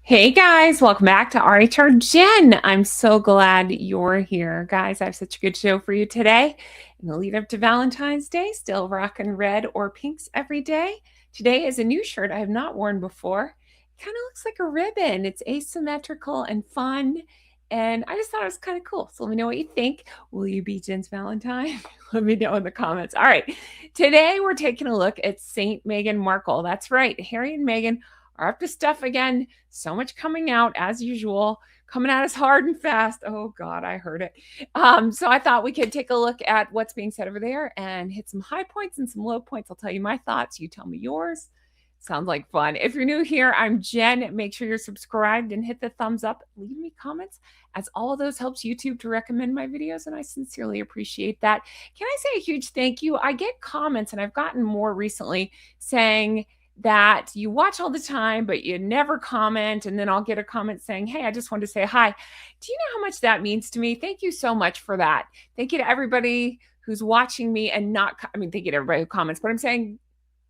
Hey guys, welcome back to RHR Jen. I'm so glad you're here. Guys, I have such a good show for you today. In the lead up to Valentine's Day, still rocking red or pinks every day. Today is a new shirt I have not worn before. It kind of looks like a ribbon. It's asymmetrical and fun. And I just thought it was kind of cool. So let me know what you think. Will you be Jen's Valentine? Let me know in the comments. All right. Today we're taking a look at Saint Meghan Markle. That's right. Harry and Meghan are up to stuff again. So much coming out as usual, coming at us hard and fast. Oh God, I heard it. So I thought we could take a look at what's being said over there and hit some high points and some low points. I'll tell you my thoughts. You tell me yours. Sounds like fun. If you're new here, I'm Jen. Make sure you're subscribed and hit the thumbs up. Leave me comments, as all of those helps YouTube to recommend my videos, and I sincerely appreciate that. Can I say a huge thank you? I get comments, and I've gotten more recently, saying that you watch all the time, but you never comment. And then I'll get a comment saying, hey, I just wanted to say hi. Do you know how much that means to me? Thank you so much for that. Thank you to everybody who's watching me and not, thank you to everybody who comments, but I'm saying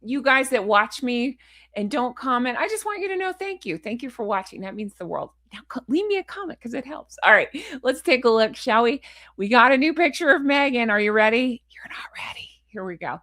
you guys that watch me and don't comment, I just want you to know thank you. Thank you for watching. That means the world. Now leave me a comment because it helps. All right, let's take a look, shall we? We got a new picture of Meghan. Are you ready? You're not ready. Here we go.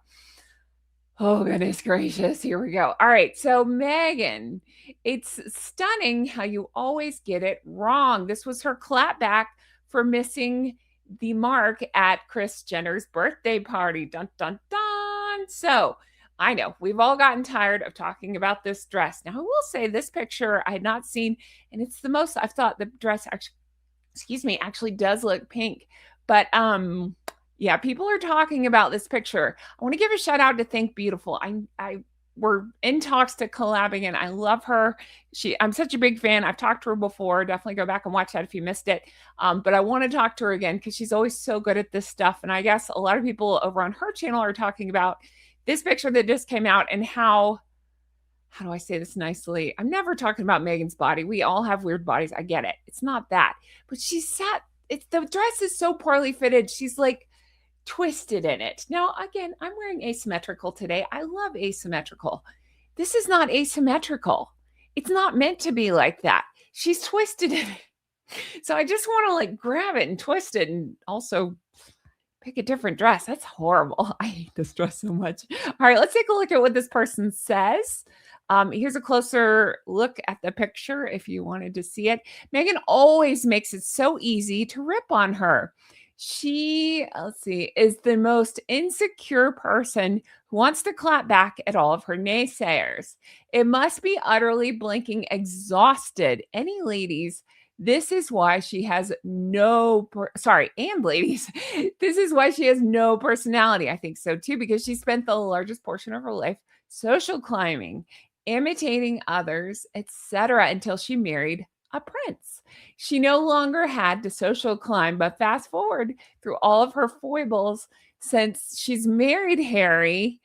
Oh, goodness gracious. Here we go. All right. So, Meghan, it's stunning how you always get it wrong. This was her clapback for missing the mark at Kris Jenner's birthday party. Dun, dun, dun. So, I know we've all gotten tired of talking about this dress. Now, I will say this picture I had not seen, and it's the most I've thought the dress actually does look pink. But, yeah, people are talking about this picture. I want to give a shout out to Think Beautiful. We're in talks to collab again. I love her. I'm such a big fan. I've talked to her before. Definitely go back and watch that if you missed it. But I want to talk to her again because she's always so good at this stuff. And I guess a lot of people over on her channel are talking about this picture that just came out and how do I say this nicely? I'm never talking about Meghan's body. We all have weird bodies. I get it. It's not that. But the dress is so poorly fitted. She's like twisted in it. Now, again, I'm wearing asymmetrical today. I love asymmetrical. This is not asymmetrical. It's not meant to be like that. She's twisted in it. So I just want to like grab it and twist it and also pick a different dress. That's horrible. I hate this dress so much. All right, let's take a look at what this person says. Here's a closer look at the picture if you wanted to see it. Meghan always makes it so easy to rip on her. She, let's see, is the most insecure person who wants to clap back at all of her naysayers. It must be utterly blinking exhausted. Any ladies, this is why she has and ladies, this is why she has no personality. I think so too, because she spent the largest portion of her life social climbing, imitating others, etc., until she married a prince. She no longer had to social climb, but fast forward through all of her foibles since she's married Harry,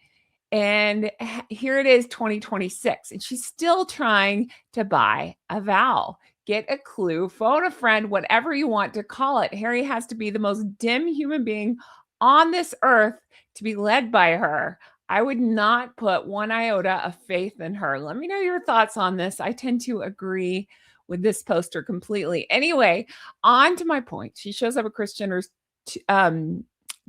and here it is 2026, and she's still trying to buy a vowel. Get a clue, phone a friend, whatever you want to call it. Harry has to be the most dim human being on this earth to be led by her. I would not put one iota of faith in her. Let me know your thoughts on this. I tend to agree with this poster completely. Anyway, on to my point. She shows up at Kris Jenner's 007,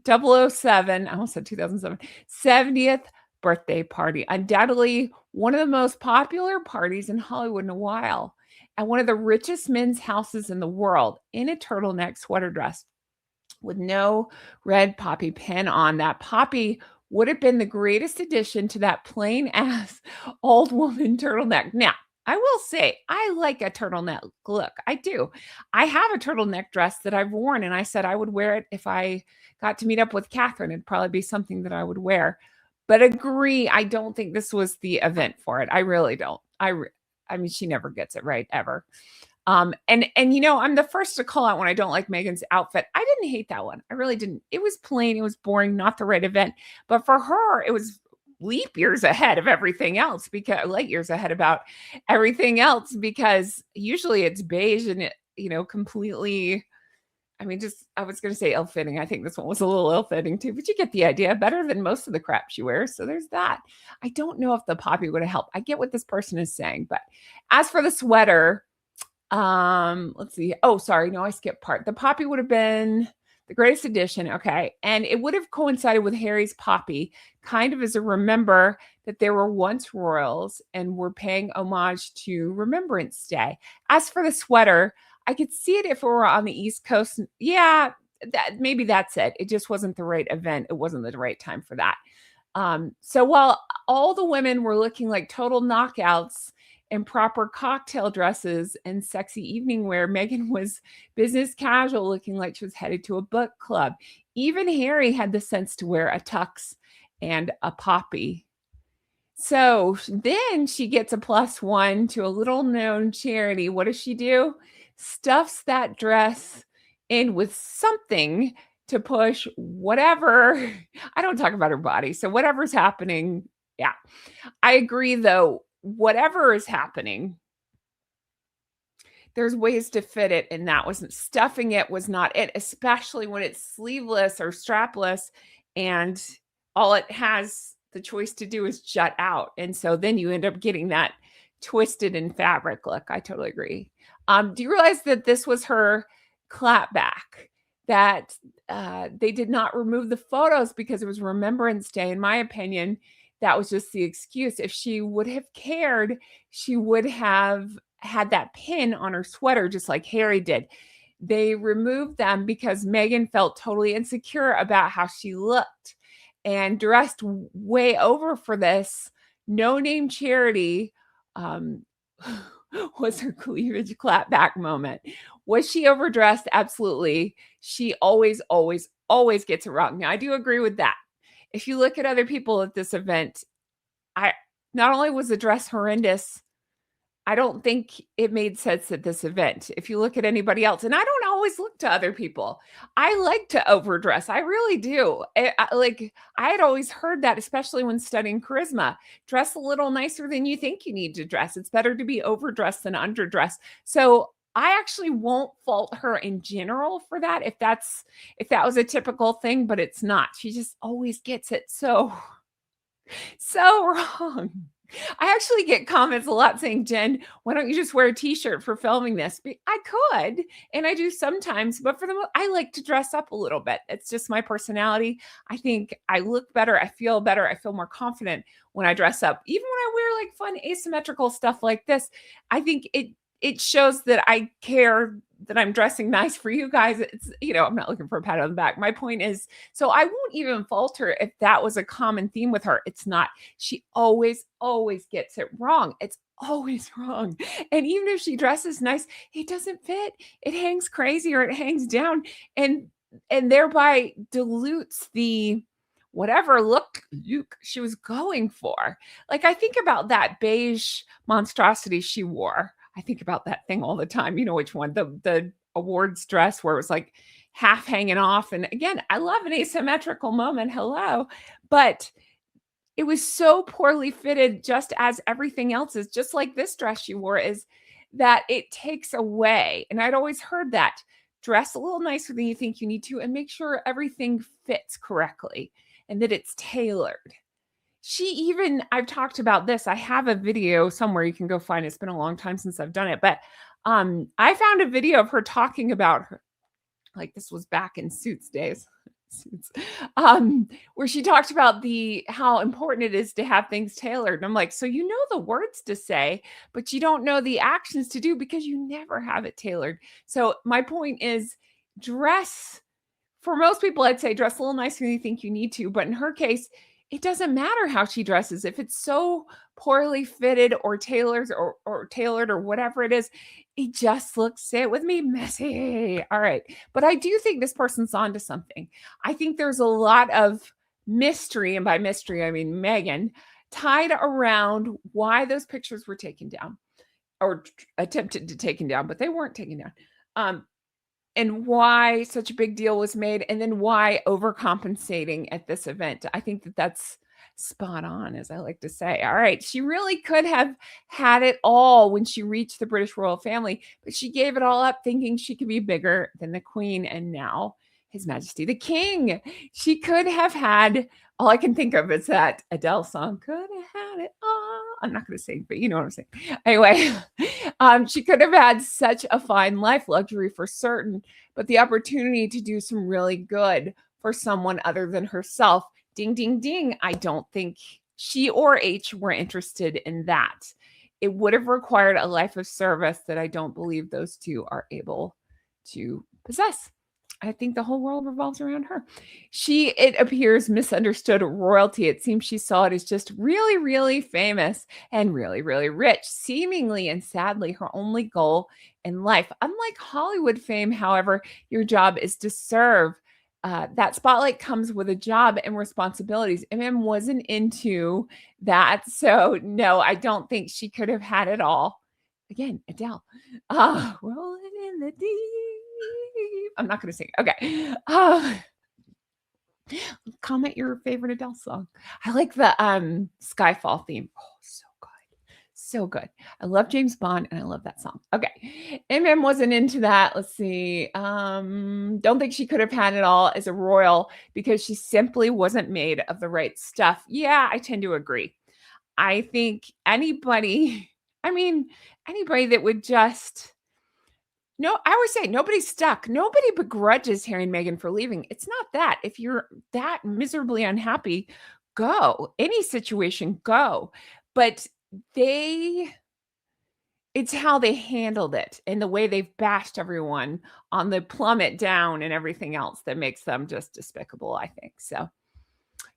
I almost said 2007, 70th birthday party. Undoubtedly one of the most popular parties in Hollywood in a while. At one of the richest men's houses in the world, in a turtleneck sweater dress with no red poppy pin on. That poppy would have been the greatest addition to that plain ass old woman turtleneck. Now, I will say, I like a turtleneck look. I do. I have a turtleneck dress that I've worn, and I said I would wear it if I got to meet up with Catherine. It'd probably be something that I would wear. But agree, I don't think this was the event for it. I really don't. I mean, she never gets it right, ever. And you know, I'm the first to call out when I don't like Meghan's outfit. I didn't hate that one. I really didn't. It was plain, it was boring, not the right event. But for her, it was leap years ahead of everything else, because light years ahead about everything else, because usually it's beige and it, completely, I was going to say ill-fitting. I think this one was a little ill-fitting too, but you get the idea. Better than most of the crap she wears. So there's that. I don't know if the poppy would have helped. I get what this person is saying, but as for the sweater, Let's see. Oh, sorry. No, I skipped part. The poppy would have been the greatest addition. Okay. And it would have coincided with Harry's poppy, kind of as a remember that there were once royals and were paying homage to Remembrance Day. As for the sweater, I could see it if it were on the East Coast. Yeah, maybe that's it. It just wasn't the right event. It wasn't the right time for that. So while all the women were looking like total knockouts in proper cocktail dresses and sexy evening wear, Meghan was business casual, looking like she was headed to a book club. Even Harry had the sense to wear a tux and a poppy. So then she gets a +1 to a little known charity. What does she do? Stuffs that dress in with something to push whatever. I don't talk about her body. So whatever's happening. Yeah. I agree though. Whatever is happening, there's ways to fit it, and that wasn't stuffing it was not it, especially when it's sleeveless or strapless and all it has the choice to do is jut out. And so then you end up getting that twisted in fabric look. I totally agree. Do you realize that this was her clapback? That they did not remove the photos because it was Remembrance Day. In my opinion, that was just the excuse. If she would have cared, she would have had that pin on her sweater, just like Harry did. They removed them because Meghan felt totally insecure about how she looked and dressed way over for this no-name charity. Was her cleavage clapback moment. Was she overdressed? Absolutely. She always, always, always gets it wrong. Now, I do agree with that. If you look at other people at this event, I not only was the dress horrendous, I don't think it made sense at this event. If you look at anybody else, and I don't always look to other people. I like to overdress. I really do. I had always heard that, especially when studying charisma. Dress a little nicer than you think you need to dress. It's better to be overdressed than underdressed. So I actually won't fault her in general for that if that was a typical thing, but it's not. She just always gets it so wrong. I actually get comments a lot saying, "Jen, why don't you just wear a t-shirt for filming this?" I could, and I do sometimes, but for the most, I like to dress up a little bit. It's just my personality. I think I look better, I feel better, I feel more confident when I dress up. Even when I wear like fun asymmetrical stuff like this, I think it shows that I care that I'm dressing nice for you guys. It's, I'm not looking for a pat on the back. My point is, so I won't even falter if that was a common theme with her. It's not. She always, always gets it wrong. It's always wrong. And even if she dresses nice, it doesn't fit. It hangs crazy or it hangs down and thereby dilutes the whatever look she was going for. Like I think about that beige monstrosity she wore. I think about that thing all the time. You know which one? The awards dress where it was like half hanging off. And again, I love an asymmetrical moment. Hello. But it was so poorly fitted, just as everything else is, just like this dress she wore, is that it takes away. And I'd always heard that. Dress a little nicer than you think you need to and make sure everything fits correctly and that it's tailored. I've talked about this. I have a video somewhere you can go find it. It's been a long time since I've done it, but I found a video of her talking about her, like this was back in Suits days, Suits, where she talked about how important it is to have things tailored. And I'm like, so you know the words to say, but you don't know the actions to do because you never have it tailored. So my point is dress. For most people, I'd say dress a little nicer than you think you need to. But in her case, it doesn't matter how she dresses. If it's so poorly fitted or tailored or whatever it is, it just looks, say it with me, messy. All right. But I do think this person's onto something. I think there's a lot of mystery, and by mystery, I mean Meghan, tied around why those pictures were taken down or attempted to taken down, but they weren't taken down. And why such a big deal was made, and then why overcompensating at this event. I think that's spot on, as I like to say. All right, she really could have had it all when she reached the British royal family, but she gave it all up thinking she could be bigger than the Queen and now His Majesty the King. She could have had, all I can think of is that Adele song, could have had it all. I'm not going to say, but you know what I'm saying. Anyway, she could have had such a fine life, luxury for certain, but the opportunity to do some really good for someone other than herself. Ding, ding, ding. I don't think she or H were interested in that. It would have required a life of service that I don't believe those two are able to possess. I think the whole world revolves around her. She, it appears, misunderstood royalty. It seems she saw it as just really, really famous and really, really rich, seemingly and sadly her only goal in life. Unlike Hollywood fame, however, your job is to serve. That spotlight comes with a job and responsibilities. MM wasn't into that. So, no, I don't think she could have had it all. Again, Adele. Rolling in the deep. I'm not going to sing. Okay. Comment your favorite Adele song. I like the Skyfall theme. Oh, so good. So good. I love James Bond and I love that song. Okay. MM wasn't into that. Let's see. Don't think she could have had it all as a royal because she simply wasn't made of the right stuff. Yeah, I tend to agree. I think anybody that would just no, I would say nobody's stuck. Nobody begrudges Harry and Meghan for leaving. It's not that. If you're that miserably unhappy, go. Any situation, go. But it's how they handled it and the way they've bashed everyone on the plummet down and everything else that makes them just despicable, I think. So,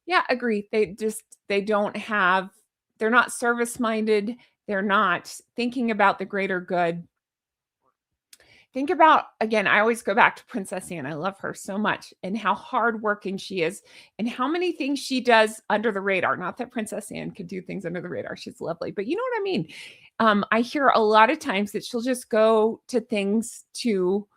yeah, agree. They're not service minded. They're not thinking about the greater good. Think about, again, I always go back to Princess Anne. I love her so much and how hardworking she is and how many things she does under the radar. Not that Princess Anne could do things under the radar. She's lovely, but you know what I mean? I hear a lot of times that she'll just go to things to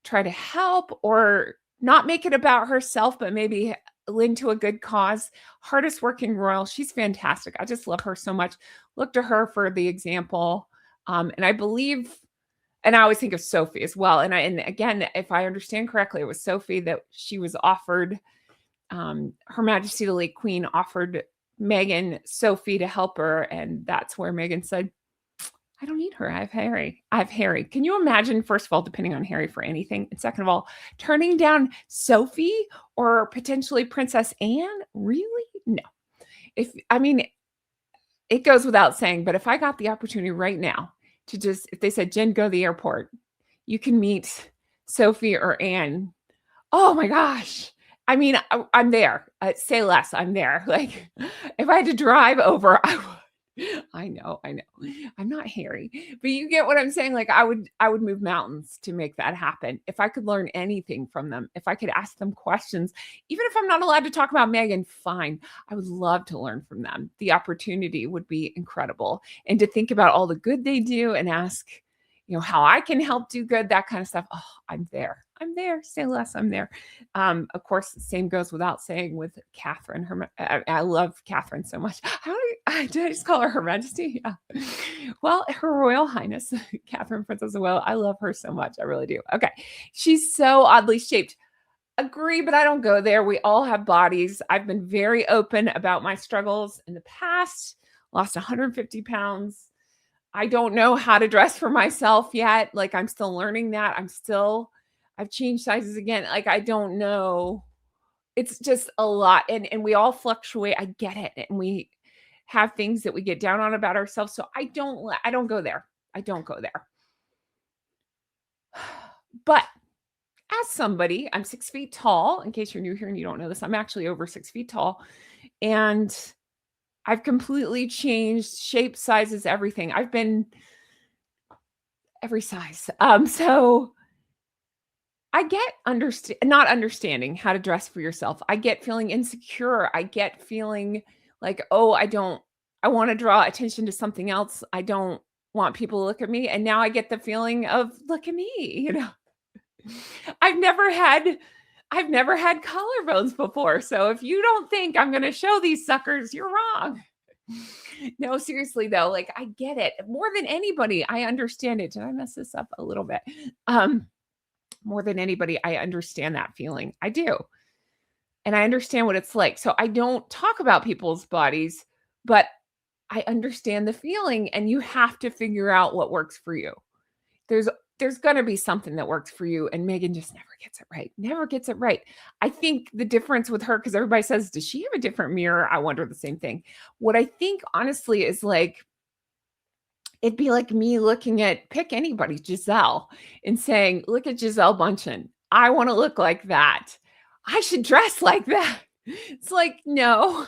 try to help or not make it about herself, but maybe lend to a good cause. Hardest working royal. She's fantastic. I just love her so much. Look to her for the example. And I believe, and I always think of Sophie as well. And again, if I understand correctly, it was Sophie that she was offered, Her Majesty the late Queen offered Meghan Sophie to help her. And that's where Meghan said, I don't need her. I have Harry. I have Harry. Can you imagine, first of all, depending on Harry for anything? And second of all, turning down Sophie or potentially Princess Anne? Really? No. It goes without saying, but if I got the opportunity right now to just, if they said, Jen, go to the airport, you can meet Sophie or Anne. Oh my gosh. I'm there. Say less. I'm there. Like, if I had to drive over, I would. I know. I'm not Harry, but you get what I'm saying. Like I would move mountains to make that happen. If I could learn anything from them, if I could ask them questions, even if I'm not allowed to talk about Meghan, fine. I would love to learn from them. The opportunity would be incredible. And to think about all the good they do and ask, how I can help do good, that kind of stuff. Oh, I'm there. Say less. I'm there. Of course, the same goes without saying with Catherine. I love Catherine so much. Did I just call her Her Majesty? Yeah. Well, Her Royal Highness, Catherine, Princess of Wales. I love her so much. I really do. Okay. She's so oddly shaped. Agree, but I don't go there. We all have bodies. I've been very open about my struggles in the past. Lost 150 pounds. I don't know how to dress for myself yet. Like I'm still learning that. I've changed sizes again. Like I don't know. It's just a lot. And we all fluctuate. I get it. And we have things that we get down on about ourselves. So I don't go there. I don't go there. But as somebody, I'm 6 feet tall. In case you're new here and you don't know this, I'm actually over 6 feet tall. And I've completely changed shape, sizes, everything. I've been every size. So I get not understanding how to dress for yourself. I get feeling insecure. I get feeling like, oh, I want to draw attention to something else. I don't want people to look at me. And now I get the feeling of, look at me, I've never had collarbones before. So if you don't think I'm going to show these suckers, you're wrong. No, seriously though, like I get it more than anybody. I understand it. Did I mess this up a little bit? More than anybody, I understand that feeling. I do. And I understand what it's like. So I don't talk about people's bodies, but I understand the feeling, and you have to figure out what works for you. There's there's gonna be something that works for you, and Megan just never gets it right, never gets it right. I think the difference with her, because everybody says, "Does she have a different mirror?" I wonder the same thing. What I think, honestly, is like, it'd be like me looking at pick anybody, Giselle, and saying, "Look at Giselle Bundchen. I wanna look like that. I should dress like that." It's like, no.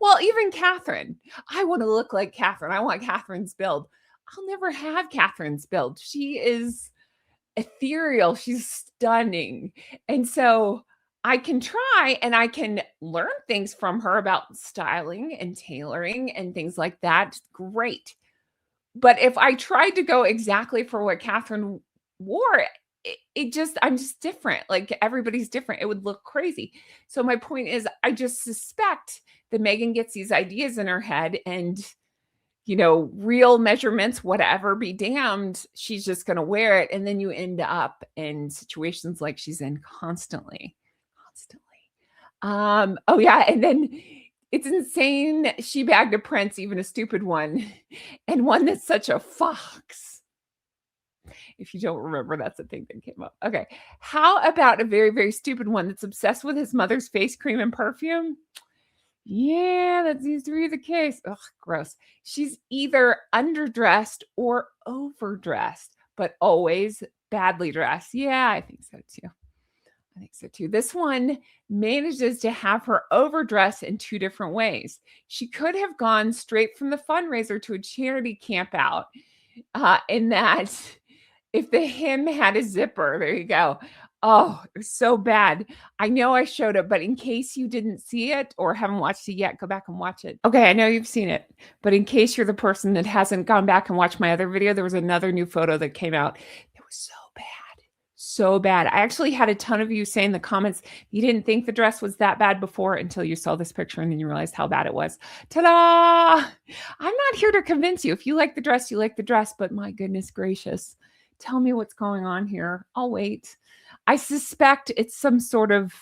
Well, even Catherine. I wanna look like Catherine. I want Catherine's build. I'll never have Catherine's build. She is ethereal. She's stunning. And so I can try and I can learn things from her about styling and tailoring and things like that. Great. But if I tried to go exactly for what Catherine wore, it just I'm just different. Like, everybody's different. It would look crazy. So my point is, I just suspect that Megan gets these ideas in her head, and, real measurements, whatever be damned, she's just gonna wear it, and then you end up in situations like she's in constantly, constantly. Oh, yeah, and then it's insane she bagged a prince, even a stupid one, and one that's such a fox. If you don't remember, that's the thing that came up. Okay. How about a very, very stupid one that's obsessed with his mother's face cream and perfume? Yeah, that seems to be the case. Ugh, gross. She's either underdressed or overdressed, but always badly dressed. Yeah, I think so too. I think so too. This one manages to have her overdress in two different ways. She could have gone straight from the fundraiser to a charity camp out, in that if the hem had a zipper, there you go. Oh, it was so bad. I know I showed it, but in case you didn't see it or haven't watched it yet, go back and watch it. Okay, I know you've seen it, but in case you're the person that hasn't gone back and watched my other video, there was another new photo that came out. It was so bad. So bad. I actually had a ton of you say in the comments, you didn't think the dress was that bad before until you saw this picture and then you realized how bad it was. Ta-da! I'm not here to convince you. If you like the dress, you like the dress, but my goodness gracious, tell me what's going on here. I'll wait. I suspect it's some sort of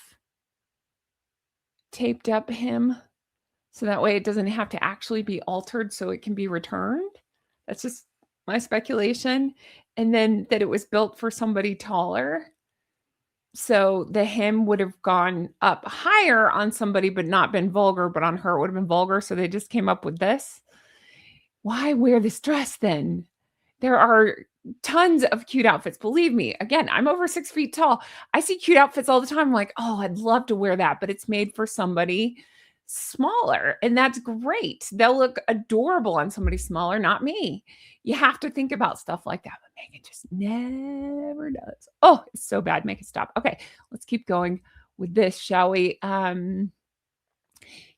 taped up hem, so that way it doesn't have to actually be altered so it can be returned. That's just my speculation. And then that it was built for somebody taller. So the hem would have gone up higher on somebody, but not been vulgar, but on her it would have been vulgar. So they just came up with this. Why wear this dress then? There are tons of cute outfits. Believe me, again, I'm over 6 feet tall. I see cute outfits all the time. I'm like, oh, I'd love to wear that, but it's made for somebody smaller. And that's great. They'll look adorable on somebody smaller, not me. You have to think about stuff like that, but Megan just never does. Oh, it's so bad. Make it stop. Okay, let's keep going with this, shall we?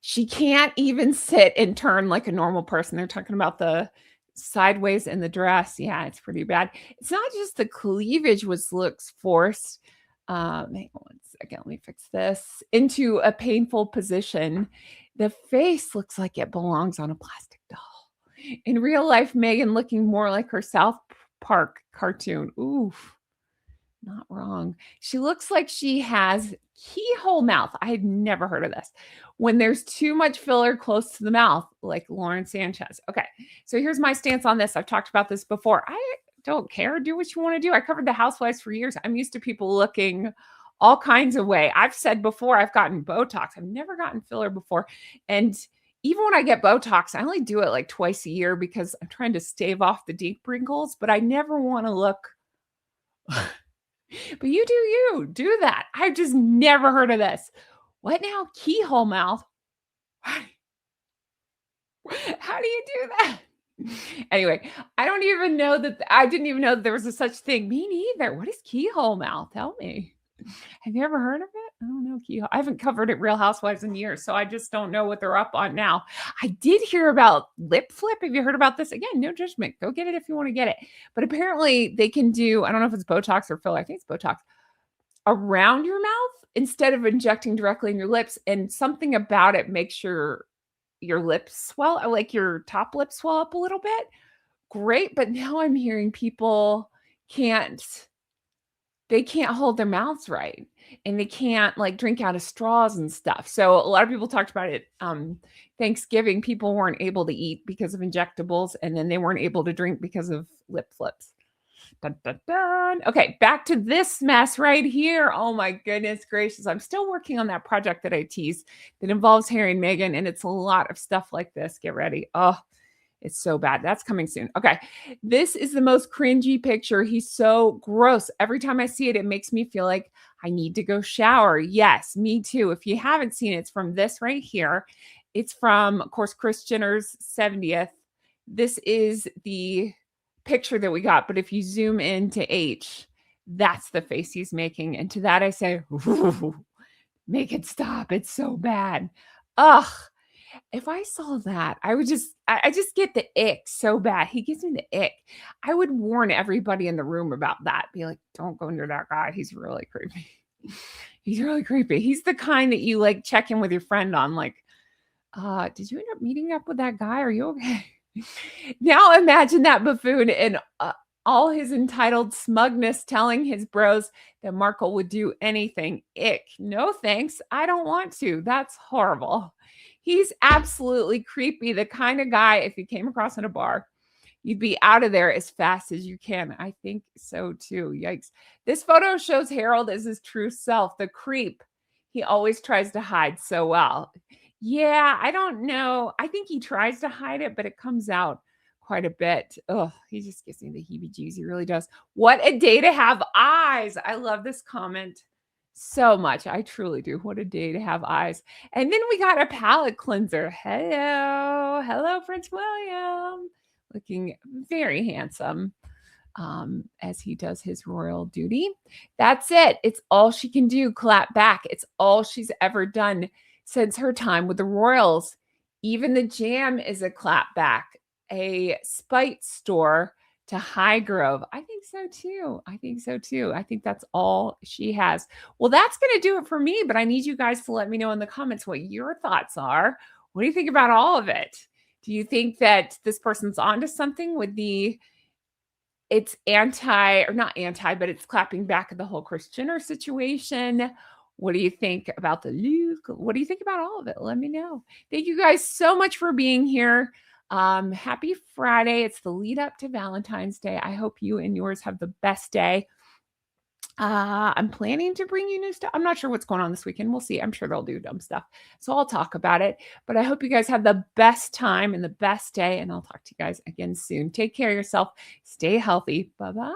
She can't even sit and turn like a normal person. They're talking about the sideways in the dress. Yeah, it's pretty bad. It's not just the cleavage which looks forced. Hang on 1 second. Let me fix this. Into a painful position. The face looks like it belongs on a plastic doll. In real life, Megan looking more like her South Park cartoon. Oof. Not wrong. She looks like she has keyhole mouth. I had never heard of this. When there's too much filler close to the mouth, like Lauren Sanchez. Okay, so here's my stance on this. I've talked about this before. I don't care. Do what you want to do. I covered the housewives for years. I'm used to people looking all kinds of way. I've said before, I've gotten Botox. I've never gotten filler before. And even when I get Botox, I only do it like twice a year because I'm trying to stave off the deep wrinkles, but I never want to look but you do that. I've just never heard of this. What now? Keyhole mouth? How do you do that? Anyway, I don't even know that I didn't even know that there was a such thing. Me neither. What is keyhole mouth? Tell me. Have you ever heard of it? I don't know. Keyhole. I haven't covered it Real Housewives in years, so I just don't know what they're up on now. I did hear about lip flip. Have you heard about this? Again, no judgment. Go get it if you want to get it. But apparently they can do, I don't know if it's Botox or filler. I think it's Botox around your mouth instead of injecting directly in your lips. And something about it makes your lips swell, like your top lip swell up a little bit. Great. But now I'm hearing people can't they can't hold their mouths right, and they can't like drink out of straws and stuff. So a lot of people talked about it. Thanksgiving, people weren't able to eat because of injectables, and then they weren't able to drink because of lip flips. Dun, dun, dun. Okay, back to this mess right here. Oh my goodness gracious. I'm still working on that project that I teased that involves Harry and Meghan, and it's a lot of stuff like this. Get ready. Oh, it's so bad. That's coming soon. Okay. This is the most cringy picture. He's so gross. Every time I see it, it makes me feel like I need to go shower. Yes, me too. If you haven't seen it, it's from this right here. It's from, of course, Kris Jenner's 70th. This is the picture that we got. But if you zoom into H, that's the face he's making. And to that, I say, make it stop. It's so bad. Ugh. If I saw that, I just get the ick so bad. He gives me the ick. I would warn everybody in the room about that. Be like, don't go near that guy. He's really creepy. He's really creepy. He's the kind that you like check in with your friend on, like, did you end up meeting up with that guy? Are you okay? Now imagine that buffoon in all his entitled smugness telling his bros that Markle would do anything. Ick. No thanks. I don't want to. That's horrible. He's absolutely creepy. The kind of guy, if you came across in a bar, you'd be out of there as fast as you can. I think so too. Yikes. This photo shows Harold as his true self, the creep he always tries to hide so well. Yeah, I don't know. I think he tries to hide it, but it comes out quite a bit. Oh, he just gives me the heebie-jeebies. He really does. What a day to have eyes. I love this comment so much. I truly do. What a day to have eyes. And then we got a palette cleanser. Hello. Hello, Prince William. Looking very handsome as he does his royal duty. That's it. It's all she can do. Clap back. It's all she's ever done since her time with the royals. Even the jam is a clap back. A spite store to Highgrove. I think so too. I think so too. I think that's all she has. Well, that's going to do it for me, but I need you guys to let me know in the comments what your thoughts are. What do you think about all of it? Do you think that this person's onto something with it's anti, or not anti, but it's clapping back at the whole Kris Jenner situation? What do you think about the Luke? What do you think about all of it? Let me know. Thank you guys so much for being here. Happy Friday. It's the lead up to Valentine's Day. I hope you and yours have the best day. I'm planning to bring you new stuff. I'm not sure what's going on this weekend. We'll see. I'm sure they'll do dumb stuff. So I'll talk about it. But I hope you guys have the best time and the best day. And I'll talk to you guys again soon. Take care of yourself. Stay healthy. Bye-bye.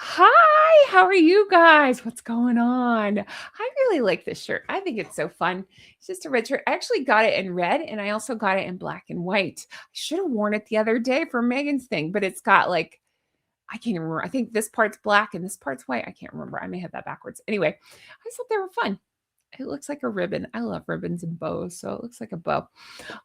Hi, how are you guys? What's going on? I really like this shirt. I think it's so fun. It's just a red shirt. I actually got it in red, and I also got it in black and white. I should have worn it the other day for Meghan's thing, but it's got like, I can't even remember. I think this part's black and this part's white. I can't remember. I may have that backwards. Anyway, I just thought they were fun. It looks like a ribbon. I love ribbons and bows, so it looks like a bow.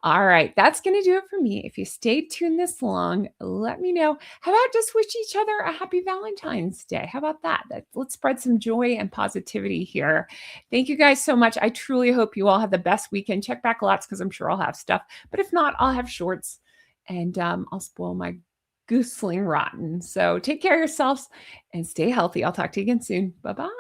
All right, that's going to do it for me. If you stayed tuned this long, let me know. How about just wish each other a happy Valentine's Day? How about that? Let's spread some joy and positivity here. Thank you guys so much. I truly hope you all have the best weekend. Check back lots because I'm sure I'll have stuff. But if not, I'll have shorts, and I'll spoil my goosling rotten. So take care of yourselves and stay healthy. I'll talk to you again soon. Bye-bye.